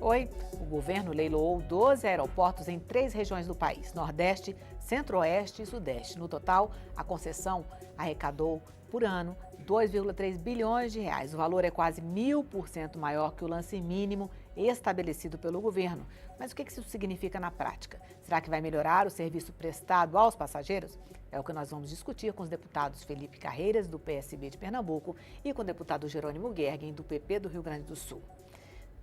foi, o governo leiloou 12 aeroportos em 3 regiões do país, Nordeste, Centro-Oeste e Sudeste. No total, a concessão arrecadou por ano 2,3 bilhões de reais. O valor é quase 1000% maior que o lance mínimo estabelecido pelo governo. Mas o que isso significa na prática? Será que vai melhorar o serviço prestado aos passageiros? É o que nós vamos discutir com os deputados Felipe Carreiras, do PSB de Pernambuco, e com o deputado Jerônimo Gergen, do PP do Rio Grande do Sul.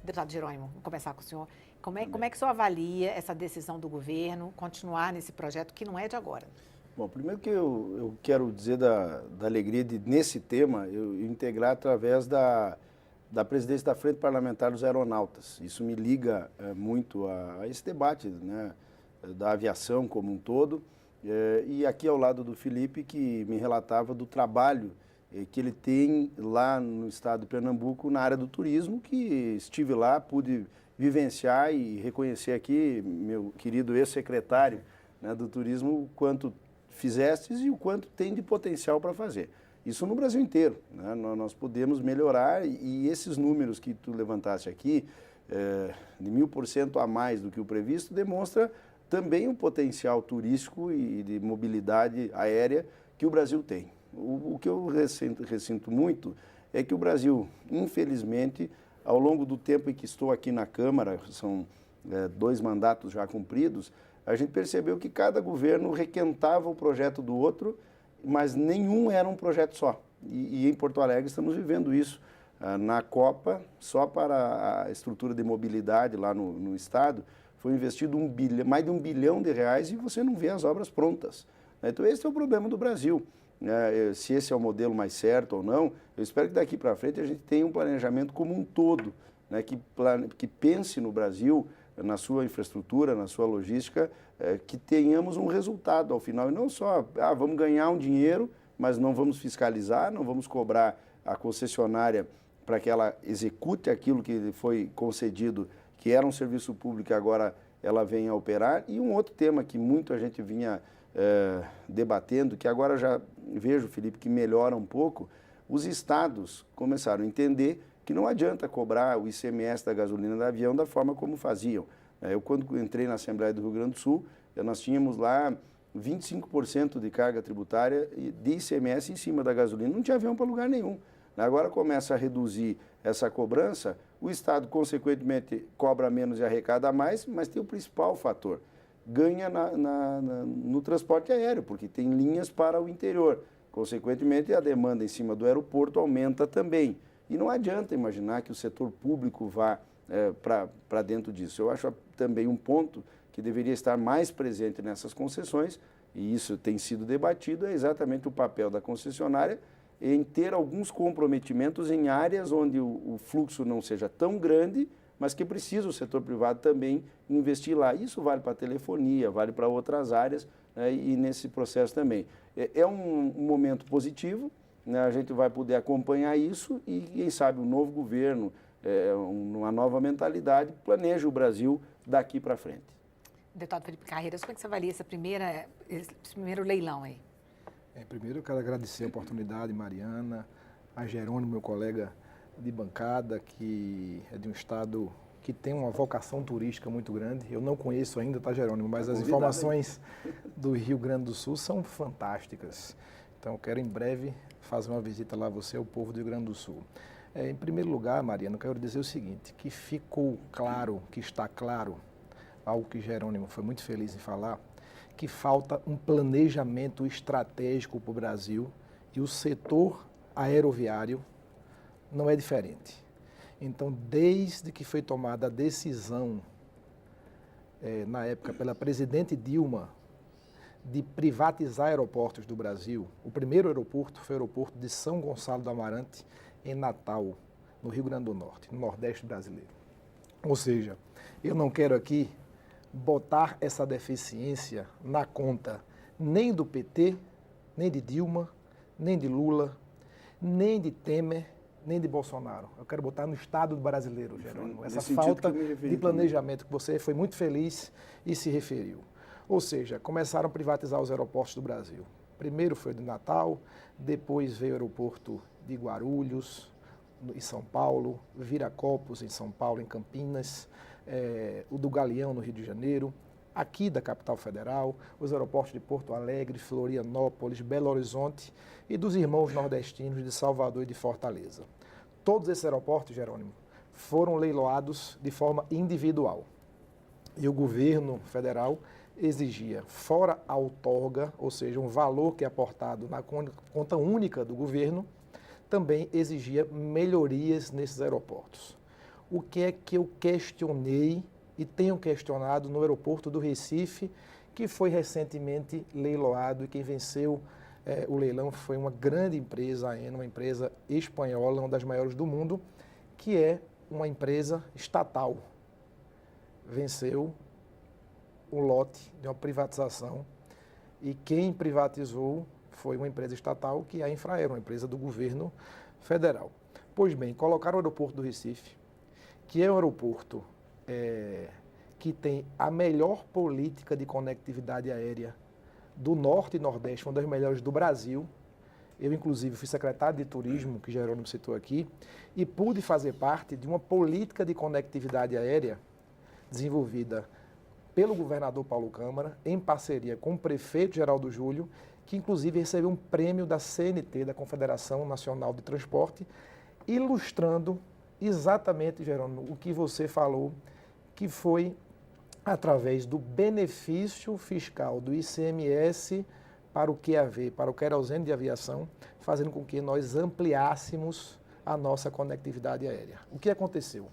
Deputado Jerônimo, vou começar com o senhor. Como é que o senhor avalia essa decisão do governo continuar nesse projeto que não é de agora? Bom, primeiro que eu quero dizer da alegria de, nesse tema, eu integrar através da presidência da Frente Parlamentar dos Aeronautas. Isso me liga muito a esse debate, né, da aviação como um todo. E aqui ao lado do Felipe, que me relatava do trabalho que ele tem lá no estado de Pernambuco na área do turismo, que estive lá, pude vivenciar e reconhecer aqui, meu querido ex-secretário, né, do turismo, o quanto fizestes e o quanto tem de potencial para fazer. Isso no Brasil inteiro, né? Nós podemos melhorar e esses números que tu levantaste aqui, de 1000% a mais do que o previsto, demonstra também o potencial turístico e de mobilidade aérea que o Brasil tem. O que eu ressinto muito é que o Brasil, infelizmente, ao longo do tempo em que estou aqui na Câmara, são 2 mandatos já cumpridos, a gente percebeu que cada governo requentava o projeto do outro, mas nenhum era um projeto só. E em Porto Alegre estamos vivendo isso. Na Copa, só para a estrutura de mobilidade lá no estado, foi investido mais de R$1 bilhão e você não vê as obras prontas. Então esse é o problema do Brasil. Se esse é o modelo mais certo ou não, eu espero que daqui para frente a gente tenha um planejamento como um todo, né, que pense no Brasil, na sua infraestrutura, na sua logística, que tenhamos um resultado ao final. E não só, vamos ganhar um dinheiro, mas não vamos fiscalizar, não vamos cobrar a concessionária para que ela execute aquilo que foi concedido, que era um serviço público e agora ela vem a operar. E um outro tema que muito a gente vinha debatendo, que agora já vejo, Felipe, que melhora um pouco, os estados começaram a entender que não adianta cobrar o ICMS da gasolina do avião da forma como faziam. Eu, quando entrei na Assembleia do Rio Grande do Sul, nós tínhamos lá 25% de carga tributária de ICMS em cima da gasolina. Não tinha avião para lugar nenhum. Agora começa a reduzir essa cobrança, o Estado, consequentemente, cobra menos e arrecada mais, mas tem o principal fator. Ganha no transporte aéreo, porque tem linhas para o interior. Consequentemente, a demanda em cima do aeroporto aumenta também. E não adianta imaginar que o setor público vá para dentro disso. Eu acho também um ponto que deveria estar mais presente nessas concessões, e isso tem sido debatido, é exatamente o papel da concessionária em ter alguns comprometimentos em áreas onde o fluxo não seja tão grande, mas que precisa o setor privado também investir lá. Isso vale para a telefonia, vale para outras áreas, né, e nesse processo também. É um momento positivo, né, a gente vai poder acompanhar isso e, quem sabe, um novo governo, uma nova mentalidade, planeja o Brasil daqui para frente. Deputado Felipe Carreiras, como é que você avalia esse primeiro leilão aí? Primeiro eu quero agradecer a oportunidade, Mariana, a Jerônimo, meu colega de bancada, que é de um estado que tem uma vocação turística muito grande. Eu não conheço ainda, tá, Jerônimo? Mas as informações do Rio Grande do Sul são fantásticas. Então eu quero em breve fazer uma visita lá a você, ao povo do Rio Grande do Sul. Em primeiro lugar, Mariana, eu quero dizer o seguinte, que ficou claro, que está claro, algo que Jerônimo foi muito feliz em falar, que falta um planejamento estratégico para o Brasil e o setor aeroviário não é diferente. Então, desde que foi tomada a decisão, na época, pela presidente Dilma, de privatizar aeroportos do Brasil, o primeiro aeroporto foi o aeroporto de São Gonçalo do Amarante, em Natal, no Rio Grande do Norte, no Nordeste brasileiro. Ou seja, eu não quero aqui botar essa deficiência na conta nem do PT, nem de Dilma, nem de Lula, nem de Temer, nem de Bolsonaro. Eu quero botar no Estado brasileiro, Jerônimo, essa falta de planejamento que você foi muito feliz e se referiu. Ou seja, começaram a privatizar os aeroportos do Brasil. Primeiro foi o de Natal, depois veio o aeroporto de Guarulhos, em São Paulo, Viracopos, em São Paulo, em Campinas, o do Galeão, no Rio de Janeiro, aqui da capital federal, os aeroportos de Porto Alegre, Florianópolis, Belo Horizonte e dos irmãos nordestinos de Salvador e de Fortaleza. Todos esses aeroportos, Jerônimo, foram leiloados de forma individual. E o governo federal exigia, fora a outorga, ou seja, um valor que é aportado na conta única do governo, também exigia melhorias nesses aeroportos. O que é que eu questionei e tenho questionado no aeroporto do Recife, que foi recentemente leiloado, e quem venceu o leilão foi uma grande empresa, a AENA, uma empresa espanhola, uma das maiores do mundo, que é uma empresa estatal. Venceu o lote de uma privatização e quem privatizou foi uma empresa estatal, que é a Infraero, uma empresa do governo federal. Pois bem, colocaram o aeroporto do Recife, que é um aeroporto que tem a melhor política de conectividade aérea do Norte e Nordeste, uma das melhores do Brasil. Eu, inclusive, fui secretário de Turismo, que Jerônimo citou aqui, e pude fazer parte de uma política de conectividade aérea desenvolvida pelo governador Paulo Câmara, em parceria com o prefeito Geraldo Júlio, que inclusive recebeu um prêmio da CNT, da Confederação Nacional de Transporte, ilustrando exatamente, Jerônimo, o que você falou, que foi através do benefício fiscal do ICMS para o QAV, para o querosene de aviação, fazendo com que nós ampliássemos a nossa conectividade aérea. O que aconteceu?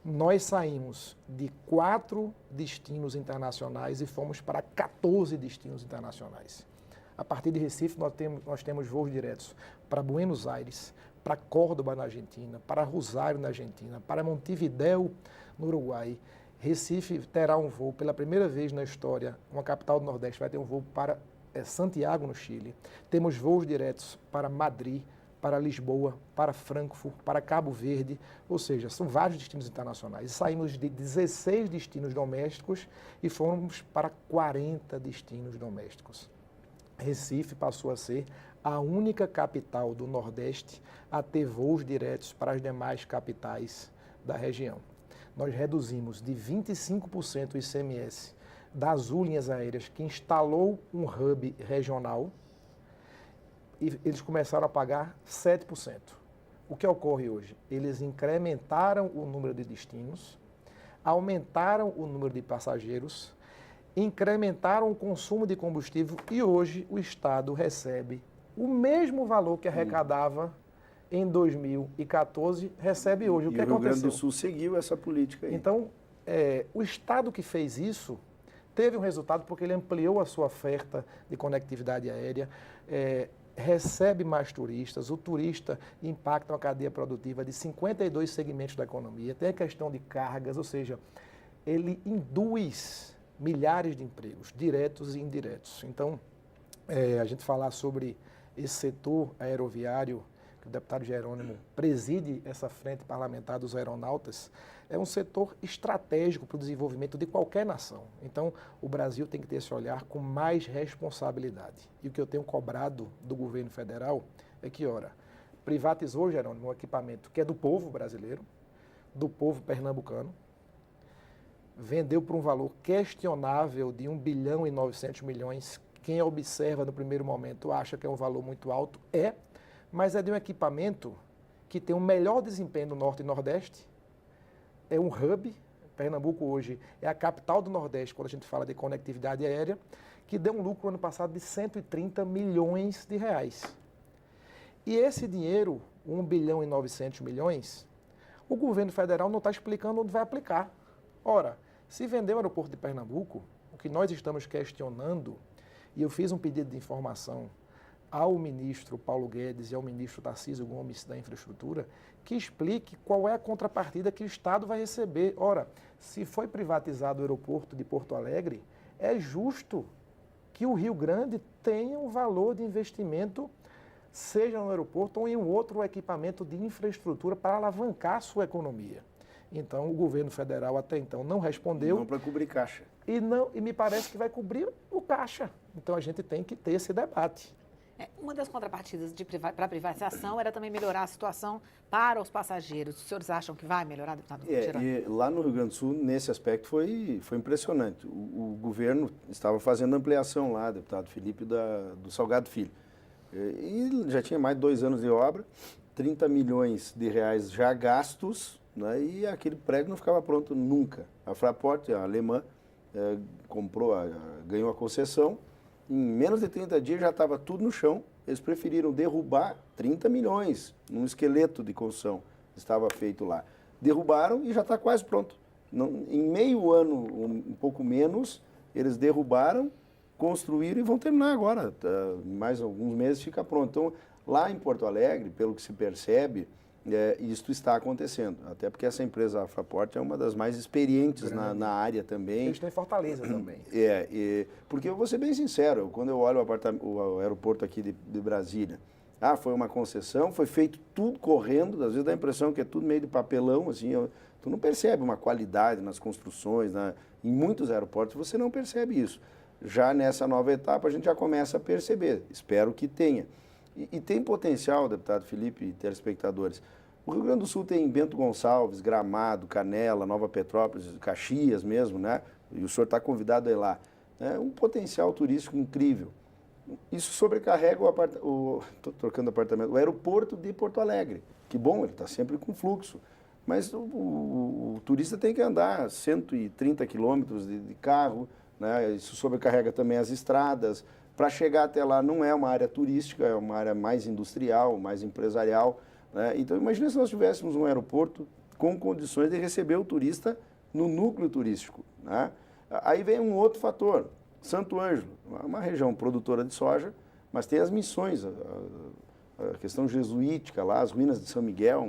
Nós saímos de 4 destinos internacionais e fomos para 14 destinos internacionais. A partir de Recife, nós temos voos diretos para Buenos Aires, para Córdoba, na Argentina, para Rosário, na Argentina, para Montevidéu, no Uruguai. Recife terá um voo, pela primeira vez na história, uma capital do Nordeste vai ter um voo para Santiago, no Chile. Temos voos diretos para Madrid, para Lisboa, para Frankfurt, para Cabo Verde, ou seja, são vários destinos internacionais. Saímos de 16 destinos domésticos e fomos para 40 destinos domésticos. Recife passou a ser a única capital do Nordeste a ter voos diretos para as demais capitais da região. Nós reduzimos de 25% o ICMS da Azul Linhas Aéreas, que instalou um hub regional, e eles começaram a pagar 7%. O que ocorre hoje? Eles incrementaram o número de destinos, aumentaram o número de passageiros, incrementaram o consumo de combustível e hoje o Estado recebe o mesmo valor que arrecadava em 2014, recebe hoje. O que aconteceu? O Rio Grande do Sul seguiu essa política aí. Então, o Estado que fez isso teve um resultado porque ele ampliou a sua oferta de conectividade aérea, recebe mais turistas, o turista impacta uma cadeia produtiva de 52 segmentos da economia, tem a questão de cargas, ou seja, ele induz milhares de empregos, diretos e indiretos. Então, a gente falar sobre esse setor aeroviário, que o deputado Jerônimo preside essa frente parlamentar dos aeronautas, é um setor estratégico para o desenvolvimento de qualquer nação. Então, o Brasil tem que ter esse olhar com mais responsabilidade. E o que eu tenho cobrado do governo federal é que, ora, privatizou, Jerônimo, um equipamento que é do povo brasileiro, do povo pernambucano, vendeu por um valor questionável de 1 bilhão e 900 milhões. Quem observa no primeiro momento acha que é um valor muito alto, mas é de um equipamento que tem um melhor desempenho no Norte e Nordeste, é um hub. Pernambuco hoje é a capital do Nordeste quando a gente fala de conectividade aérea, que deu um lucro ano passado de 130 milhões de reais. E esse dinheiro, 1 bilhão e 900 milhões, o governo federal não está explicando onde vai aplicar. Ora, se vender o aeroporto de Pernambuco, o que nós estamos questionando, e eu fiz um pedido de informação ao ministro Paulo Guedes e ao ministro Tarcísio Gomes da Infraestrutura, que explique qual é a contrapartida que o Estado vai receber. Ora, se foi privatizado o aeroporto de Porto Alegre, é justo que o Rio Grande tenha um valor de investimento, seja no aeroporto ou em um outro equipamento de infraestrutura para alavancar a sua economia. Então, o governo federal até então não respondeu. Não para cobrir caixa. E me parece que vai cobrir o caixa. Então, a gente tem que ter esse debate. Uma das contrapartidas para a privatização era também melhorar a situação para os passageiros. Os senhores acham que vai melhorar, deputado Jerônimo? E lá no Rio Grande do Sul, nesse aspecto, foi impressionante. O governo estava fazendo ampliação lá, deputado Felipe, do Salgado Filho. E já tinha mais de 2 anos de obra, 30 milhões de reais já gastos, né, e aquele prédio não ficava pronto nunca. A Fraport, a alemã, ganhou a concessão. Em menos de 30 dias já estava tudo no chão. Eles preferiram derrubar 30 milhões num esqueleto de construção que estava feito lá. Derrubaram e já está quase pronto. Em meio ano, um pouco menos, eles derrubaram, construíram e vão terminar agora. Mais alguns meses fica pronto. Então, lá em Porto Alegre, pelo que se percebe, isto está acontecendo. Até porque essa empresa, a Fraport, é uma das mais experientes na área também. Eles têm Fortaleza também. Porque eu vou ser bem sincero, quando eu olho o aeroporto aqui de Brasília, foi uma concessão, foi feito tudo correndo, às vezes dá a impressão que é tudo meio de papelão, assim, tu não percebe uma qualidade nas construções, em muitos aeroportos você não percebe isso. Já nessa nova etapa a gente já começa a perceber, espero que tenha. E tem potencial, deputado Felipe e telespectadores. O Rio Grande do Sul tem Bento Gonçalves, Gramado, Canela, Nova Petrópolis, Caxias mesmo, né? E o senhor está convidado a ir lá. É um potencial turístico incrível. Isso sobrecarrega o aeroporto de Porto Alegre. Que bom, ele está sempre com fluxo. Mas o turista tem que andar 130 quilômetros de carro, né? Isso sobrecarrega também as estradas. Para chegar até lá não é uma área turística, é uma área mais industrial, mais empresarial, né? Então, imagina se nós tivéssemos um aeroporto com condições de receber o turista no núcleo turístico, né? Aí vem um outro fator, Santo Ângelo, uma região produtora de soja, mas tem as missões, a questão jesuítica lá, as ruínas de São Miguel,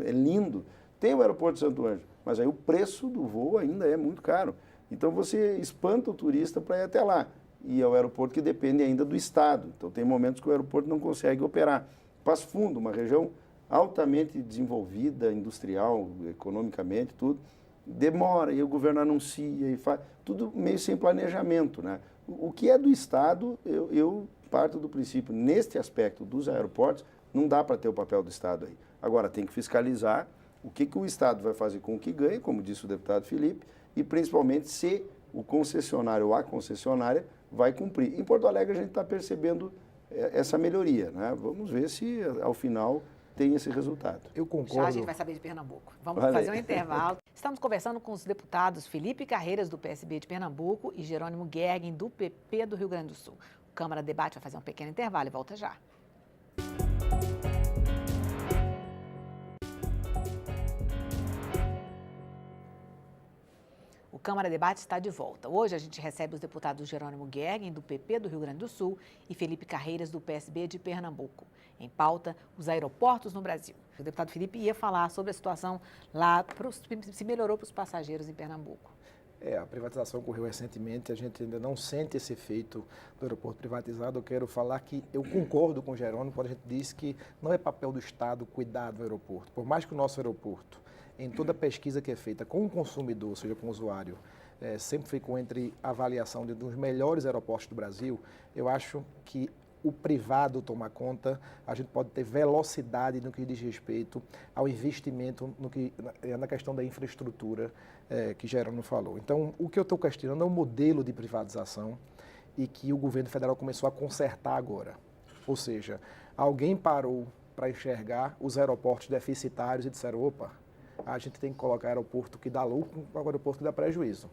é lindo. Tem o aeroporto de Santo Ângelo, mas aí o preço do voo ainda é muito caro. Então, você espanta o turista para ir até lá. E é o aeroporto que depende ainda do Estado. Então, tem momentos que o aeroporto não consegue operar. Passo Fundo, uma região altamente desenvolvida, industrial, economicamente, tudo, demora, e o governo anuncia, e faz, tudo meio sem planejamento, né? O que é do Estado, eu parto do princípio, neste aspecto dos aeroportos, não dá para ter o papel do Estado aí. Agora, tem que fiscalizar o que o Estado vai fazer com o que ganha, como disse o deputado Felipe, e principalmente se o concessionário ou a concessionária vai cumprir. Em Porto Alegre a gente está percebendo essa melhoria, né? Vamos ver se ao final tem esse resultado. Eu concordo. Já a gente vai saber de Pernambuco. Vamos fazer um intervalo. Estamos conversando com os deputados Felipe Carreiras, do PSB de Pernambuco, e Jerônimo Gergen, do PP do Rio Grande do Sul. O Câmara Debate vai fazer um pequeno intervalo e volta já. O Câmara Debate está de volta. Hoje a gente recebe os deputados Jerônimo Gergen, do PP do Rio Grande do Sul, e Felipe Carreiras, do PSB de Pernambuco. Em pauta, os aeroportos no Brasil. O deputado Felipe ia falar sobre a situação lá, se melhorou para os passageiros em Pernambuco. A privatização ocorreu recentemente, a gente ainda não sente esse efeito do aeroporto privatizado. Eu quero falar que eu concordo com o Jerônimo quando a gente diz que não é papel do Estado cuidar do aeroporto. Por mais que o nosso aeroporto, em toda pesquisa que é feita com o consumidor, ou seja, com o usuário, sempre ficou entre a avaliação de um dos melhores aeroportos do Brasil, eu acho que o privado tomar conta, a gente pode ter velocidade no que diz respeito ao investimento na questão da infraestrutura que Jerônimo falou. Então, o que eu estou questionando é o modelo de privatização e que o governo federal começou a consertar agora. Ou seja, alguém parou para enxergar os aeroportos deficitários e disseram, opa, a gente tem que colocar aeroporto que dá lucro com aeroporto que dá prejuízo.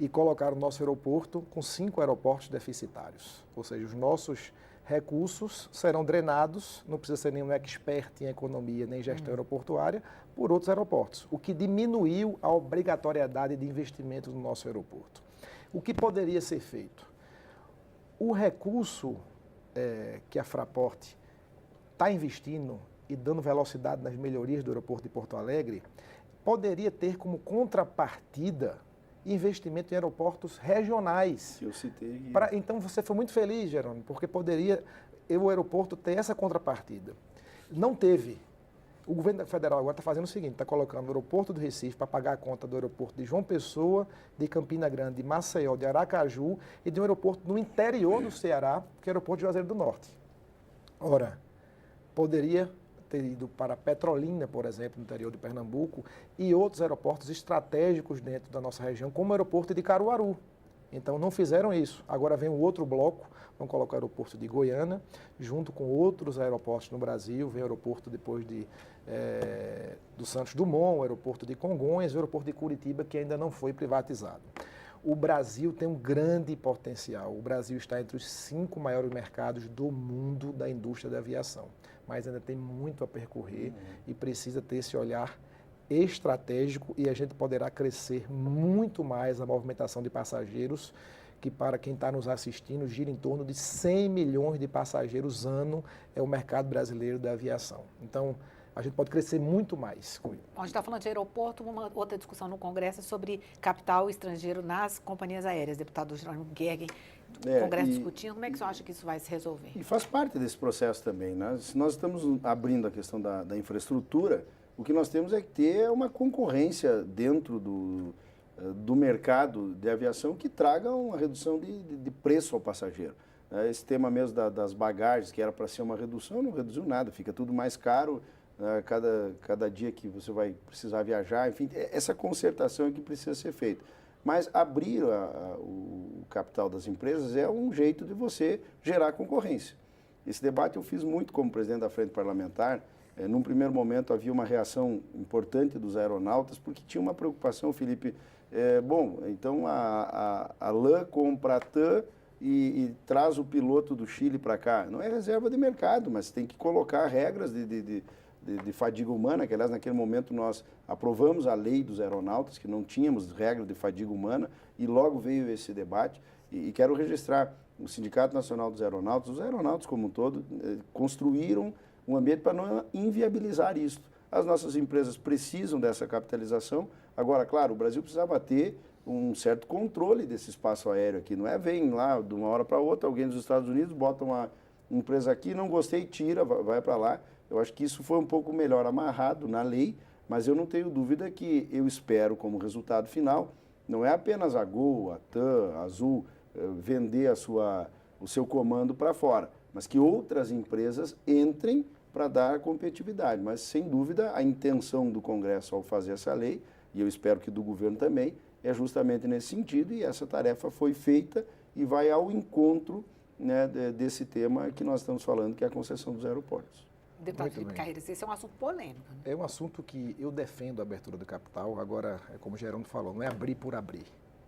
E colocar o nosso aeroporto com 5 aeroportos deficitários. Ou seja, os nossos recursos serão drenados, não precisa ser nenhum expert em economia nem gestão aeroportuária, por outros aeroportos, o que diminuiu a obrigatoriedade de investimento no nosso aeroporto. O que poderia ser feito? O recurso que a Fraport está investindo e dando velocidade nas melhorias do aeroporto de Porto Alegre, poderia ter como contrapartida investimento em aeroportos regionais. Eu citei. Então você foi muito feliz, Jerônimo, porque poderia o aeroporto ter essa contrapartida. Não teve. O governo federal agora está fazendo o seguinte, está colocando o aeroporto do Recife para pagar a conta do aeroporto de João Pessoa, de Campina Grande, de Maceió, de Aracaju e de um aeroporto no interior do Ceará, que é o aeroporto de Juazeiro do Norte. Ora, poderia ter ido para Petrolina, por exemplo, no interior de Pernambuco, e outros aeroportos estratégicos dentro da nossa região, como o aeroporto de Caruaru. Então não fizeram isso. Agora vem um outro bloco, vão colocar o aeroporto de Goiânia, junto com outros aeroportos no Brasil, vem o aeroporto depois do Santos Dumont, o aeroporto de Congonhas, o aeroporto de Curitiba, que ainda não foi privatizado. O Brasil tem um grande potencial. O Brasil está entre os 5 maiores mercados do mundo da indústria da aviação, mas ainda tem muito a percorrer e precisa ter esse olhar estratégico, e a gente poderá crescer muito mais a movimentação de passageiros, que para quem está nos assistindo gira em torno de 100 milhões de passageiros ano, é o mercado brasileiro da aviação. Então, a gente pode crescer muito mais com isso. A gente está falando de aeroporto, uma outra discussão no Congresso é sobre capital estrangeiro nas companhias aéreas. Deputado Jerônimo Gergen, o Congresso discutindo, como é que você acha que isso vai se resolver? E faz parte desse processo também, né? Se nós estamos abrindo a questão da infraestrutura, o que nós temos é que ter uma concorrência dentro do mercado de aviação que traga uma redução de preço ao passageiro. Esse tema mesmo das bagagens, que era para ser uma redução, não reduziu nada, fica tudo mais caro. Cada dia que você vai precisar viajar, enfim, essa concertação é que precisa ser feita. Mas abrir o capital das empresas é um jeito de você gerar concorrência. Esse debate eu fiz muito como presidente da Frente Parlamentar. Num primeiro momento havia uma reação importante dos aeronautas, porque tinha uma preocupação, Felipe. Então a LAN compra a TAM e traz o piloto do Chile para cá. Não é reserva de mercado, mas tem que colocar regras de fadiga humana, que aliás naquele momento nós aprovamos a lei dos aeronautas, que não tínhamos regra de fadiga humana, e logo veio esse debate, e quero registrar o Sindicato Nacional dos Aeronautas, os aeronautas como um todo, construíram um ambiente para não inviabilizar isso. As nossas empresas precisam dessa capitalização. Agora, claro, o Brasil precisava ter um certo controle desse espaço aéreo aqui, não é vem lá de uma hora para outra, alguém dos Estados Unidos bota uma empresa aqui, não gostei, tira, vai para lá. Eu acho que isso foi um pouco melhor amarrado na lei, mas eu não tenho dúvida que eu espero como resultado final, não é apenas a Gol, a TAM, a Azul, vender o seu comando para fora, mas que outras empresas entrem para dar competitividade. Mas, sem dúvida, a intenção do Congresso ao fazer essa lei, e eu espero que do governo também, é justamente nesse sentido, e essa tarefa foi feita e vai ao encontro, né, desse tema que nós estamos falando, que é a concessão dos aeroportos. Deputado Felipe Carreiras, esse é um assunto polêmico. É um assunto que eu defendo a abertura do capital. Agora, é como o Gerônimo falou, não é abrir por abrir.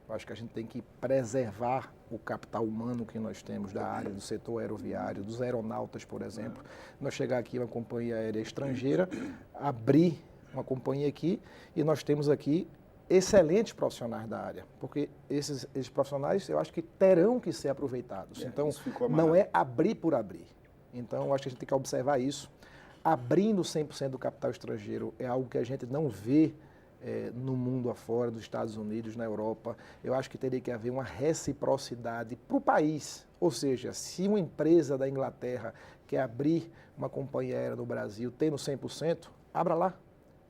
Eu acho que a gente tem que preservar o capital humano que nós temos da área do setor aeroviário, dos aeronautas, por exemplo. Nós chegar aqui uma companhia aérea estrangeira, abrir uma companhia aqui, e nós temos aqui excelentes profissionais da área, porque esses profissionais eu acho que terão que ser aproveitados. Então, não é abrir por abrir. Então, eu acho que a gente tem que observar isso. Abrindo 100% do capital estrangeiro é algo que a gente não vê no mundo afora, dos Estados Unidos, na Europa. Eu acho que teria que haver uma reciprocidade para o país. Ou seja, se uma empresa da Inglaterra quer abrir uma companhia aérea no Brasil, tendo 100%, abra lá.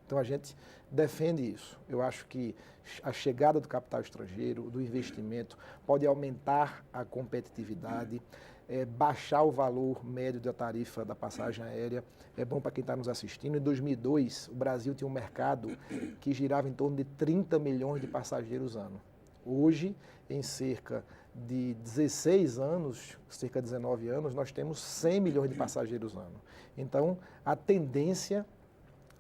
Então, a gente defende isso. Eu acho que a chegada do capital estrangeiro, do investimento, pode aumentar a competitividade, baixar o valor médio da tarifa da passagem aérea. É bom para quem está nos assistindo. Em 2002, o Brasil tinha um mercado que girava em torno de 30 milhões de passageiros ano. Hoje, em cerca de 16 anos, cerca de 19 anos, nós temos 100 milhões de passageiros ano. Então, a tendência,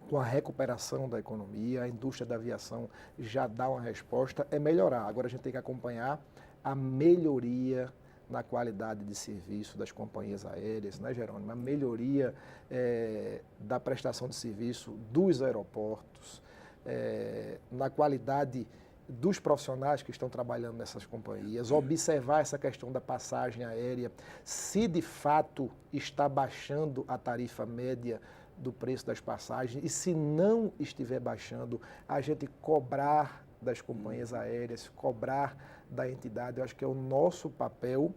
com a recuperação da economia, a indústria da aviação já dá uma resposta, é melhorar. Agora a gente tem que acompanhar a melhoria na qualidade de serviço das companhias aéreas, né, Jerônimo? A melhoria da prestação de serviço dos aeroportos, na qualidade dos profissionais que estão trabalhando nessas companhias, observar essa questão da passagem aérea, se de fato está baixando a tarifa média do preço das passagens, e se não estiver baixando, a gente cobrar das companhias aéreas, cobrar da entidade. Eu acho que é o nosso papel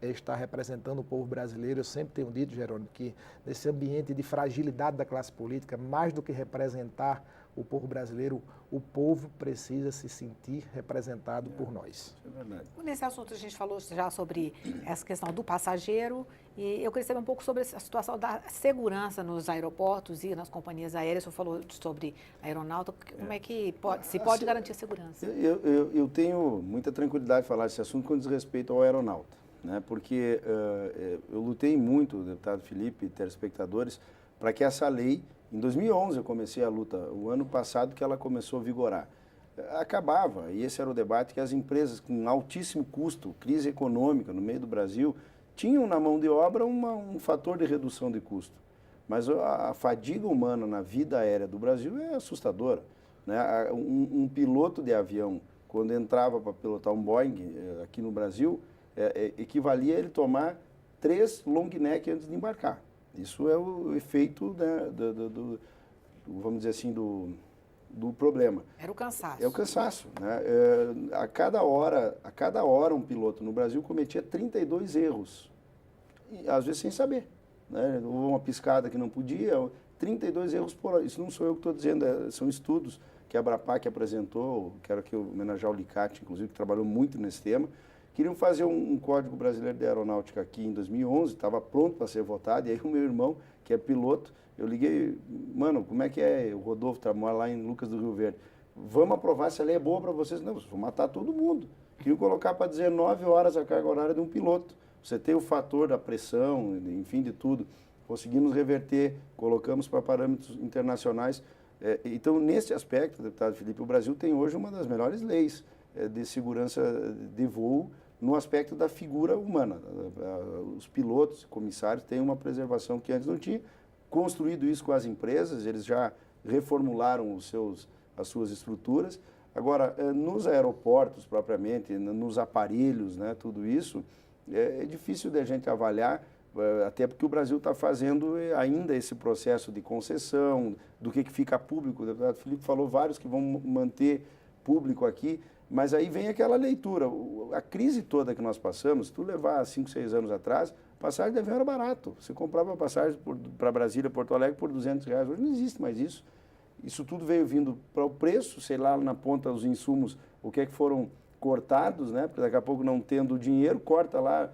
estar representando o povo brasileiro. Eu sempre tenho dito, Jerônimo, que nesse ambiente de fragilidade da classe política, mais do que representar o povo brasileiro, o povo precisa se sentir representado por nós. É verdade. Nesse assunto a gente falou já sobre essa questão do passageiro e eu queria saber um pouco sobre a situação da segurança nos aeroportos e nas companhias aéreas. O senhor falou sobre a aeronáutica, como é que se pode garantir a segurança? Eu tenho muita tranquilidade de falar desse assunto com desrespeito ao aeronauta, né? Porque eu lutei muito, deputado Felipe, telespectadores, para que essa lei, em 2011 eu comecei a luta, o ano passado que ela começou a vigorar. Acabava, e esse era o debate, que as empresas com altíssimo custo, crise econômica no meio do Brasil, tinham na mão de obra um fator de redução de custo. Mas a fadiga humana na vida aérea do Brasil é assustadora, né? Um piloto de avião, quando entrava para pilotar um Boeing aqui no Brasil, equivalia a ele tomar 3 long neck antes de embarcar. Isso é o efeito, né, vamos dizer assim, do problema. Era o cansaço. É o cansaço, né? A cada hora um piloto no Brasil cometia 32 erros, e, às vezes sem saber, né? Houve uma piscada que não podia, 32 erros por hora. Isso não sou eu que estou dizendo, são estudos que a Abrapac apresentou, quero aqui homenagear o Licati, inclusive, que trabalhou muito nesse tema. Queriam fazer um Código Brasileiro de Aeronáutica aqui em 2011, estava pronto para ser votado, e aí o meu irmão, que é piloto, eu liguei, mano, como é que é? O Rodolfo mora lá em Lucas do Rio Verde. Vamos aprovar, se a lei é boa para vocês. Não, vocês vão matar todo mundo. Queriam colocar para 19 horas a carga horária de um piloto. Você tem o fator da pressão, enfim, de tudo. Conseguimos reverter, colocamos para parâmetros internacionais. Então, nesse aspecto, deputado Felipe, o Brasil tem hoje uma das melhores leis de segurança de voo no aspecto da figura humana. Os pilotos e comissários têm uma preservação que antes não tinha. Construído isso com as empresas, eles já reformularam as suas estruturas. Agora, nos aeroportos propriamente, nos aparelhos, né, tudo isso, é difícil de a gente avaliar, até porque o Brasil está fazendo ainda esse processo de concessão, do que fica público. O deputado Felipe falou vários que vão manter público aqui, mas aí vem aquela leitura. A crise toda que nós passamos, se tu levar 5, 6 anos atrás, passagem de avião era barato. Você comprava passagem para Brasília, Porto Alegre por R$200. Hoje não existe mais isso. Isso tudo veio vindo para o preço, sei lá, na ponta os insumos, o que é que foram cortados, né? Porque daqui a pouco não tendo dinheiro, corta lá.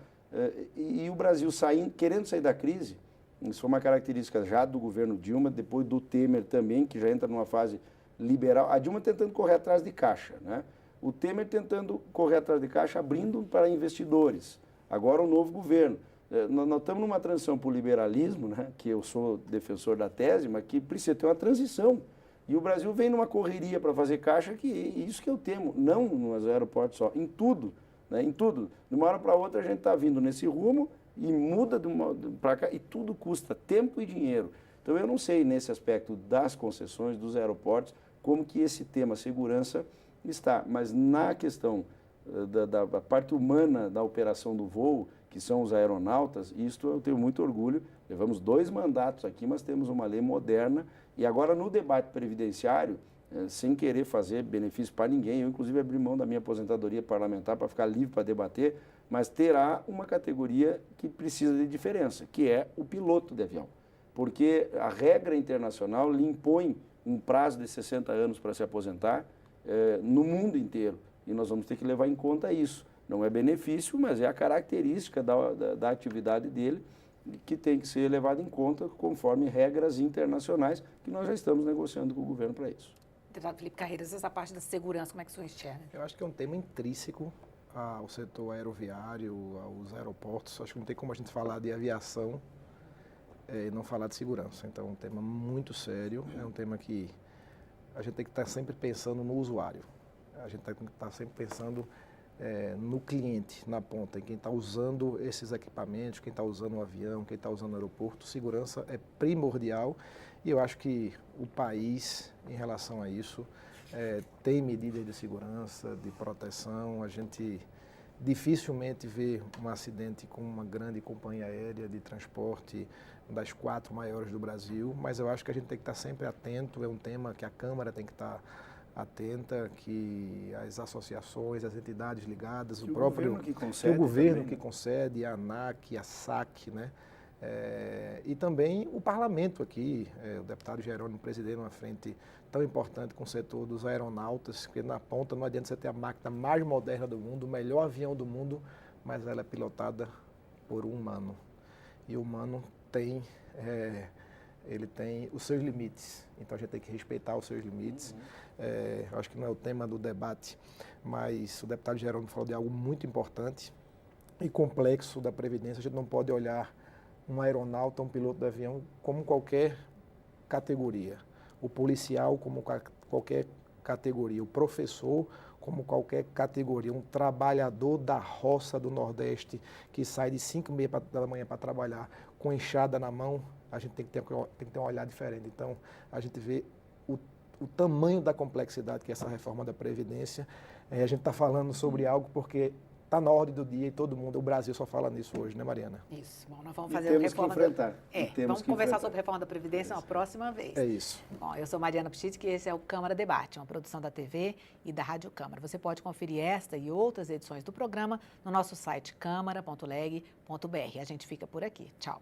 E o Brasil querendo sair da crise, isso foi uma característica já do governo Dilma, depois do Temer também, que já entra numa fase liberal. A Dilma tentando correr atrás de caixa, né? O Temer tentando correr atrás de caixa, abrindo para investidores. Agora o novo governo. Nós estamos numa transição para o liberalismo, né, que eu sou defensor da tese, mas que precisa ter uma transição. E o Brasil vem numa correria para fazer caixa, que isso que eu temo, não nos aeroportos só, em tudo, né, em tudo. De uma hora para outra a gente está vindo nesse rumo e muda para cá, e tudo custa tempo e dinheiro. Então eu não sei, nesse aspecto das concessões, dos aeroportos, como que esse tema segurança está, mas na questão da parte humana da operação do voo, que são os aeronautas, isto eu tenho muito orgulho. Levamos 2 mandatos aqui, mas temos uma lei moderna. E agora no debate previdenciário, sem querer fazer benefício para ninguém, eu inclusive abri mão da minha aposentadoria parlamentar para ficar livre para debater, mas terá uma categoria que precisa de diferença, que é o piloto de avião. Porque a regra internacional lhe impõe um prazo de 60 anos para se aposentar no mundo inteiro. E nós vamos ter que levar em conta isso. Não é benefício, mas é a característica da atividade dele que tem que ser levada em conta conforme regras internacionais que nós já estamos negociando com o governo para isso. Deputado Felipe Carreiras, essa parte da segurança, como é que o senhor enxerga? Eu acho que é um tema intrínseco ao setor aeroviário, aos aeroportos. Acho que não tem como a gente falar de aviação e não falar de segurança. Então, é um tema muito sério, é um tema que a gente tem que estar sempre pensando no usuário. A gente tem que estar sempre pensando no cliente, na ponta, em quem está usando esses equipamentos, quem está usando o avião, quem está usando o aeroporto. Segurança é primordial e eu acho que o país, em relação a isso, tem medidas de segurança, de proteção. A gente dificilmente vê um acidente com uma grande companhia aérea de transporte, das 4 maiores do Brasil, mas eu acho que a gente tem que estar sempre atento, é um tema que a Câmara tem que estar atenta, que as associações, as entidades ligadas, o próprio governo que concede, o governo também, que concede, a ANAC, a SAC, né? E também o parlamento aqui, o deputado Jerônimo presidindo uma frente tão importante com o setor dos aeronautas, porque na ponta não adianta você ter a máquina mais moderna do mundo, o melhor avião do mundo, mas ela é pilotada por um humano. E o humano tem, ele tem os seus limites, então a gente tem que respeitar os seus limites. Acho que não é o tema do debate, mas o deputado Jerônimo falou de algo muito importante e complexo da Previdência. A gente não pode olhar um aeronauta, um piloto de avião como qualquer categoria, o policial como qualquer categoria, o professor como qualquer categoria, um trabalhador da roça do Nordeste que sai de 5h30 da manhã para trabalhar com enxada na mão, a gente tem que ter um olhar diferente. Então, a gente vê o tamanho da complexidade que é essa reforma da Previdência. A gente está falando sobre algo porque está na ordem do dia e todo mundo, o Brasil só fala nisso hoje, né, Mariana? Isso. Bom, nós vamos fazer a reforma. Que enfrentar. Vamos conversar sobre reforma da Previdência uma próxima vez. É isso. Bom, eu sou Mariana Pchit, que esse é o Câmara Debate, uma produção da TV e da Rádio Câmara. Você pode conferir esta e outras edições do programa no nosso site câmara.leg.br. A gente fica por aqui. Tchau.